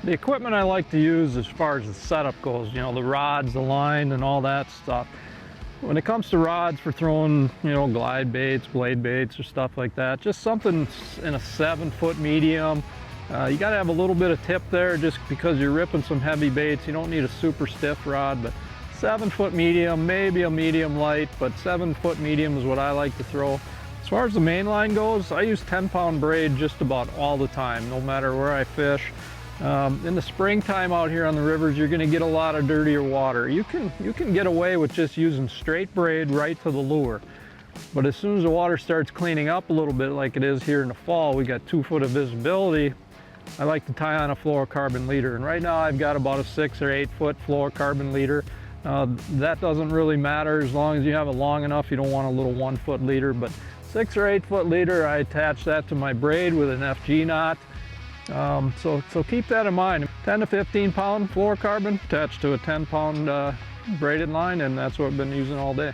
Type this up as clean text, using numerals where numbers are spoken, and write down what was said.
The equipment I like to use as far as the setup goes, you know, the rods, the line, and all that stuff. When it comes to rods for throwing, you know, glide baits, blade baits, or stuff like that, just something in a 7-foot medium. You got to have a little bit of tip there just because you're ripping some heavy baits. You don't need a super stiff rod, but 7-foot medium, maybe a medium light, but 7-foot medium is what I like to throw. As far as the main line goes, I use 10-pound braid just about all the time, no matter where I fish. In the springtime out here on the rivers, you're going to get a lot of dirtier water. You can get away with just using straight braid right to the lure. But as soon as the water starts cleaning up a little bit like it is here in the fall, we got 2 foot of visibility, I like to tie on a fluorocarbon leader. And right now I've got about a 6 or 8 foot fluorocarbon leader. That doesn't really matter as long as you have it long enough. You don't want a little 1 foot leader, but 6 or 8 foot leader, I attach that to my braid with an FG knot. So keep that in mind. 10 to 15 pound fluorocarbon attached to a 10-pound braided line, and that's what I've been using all day.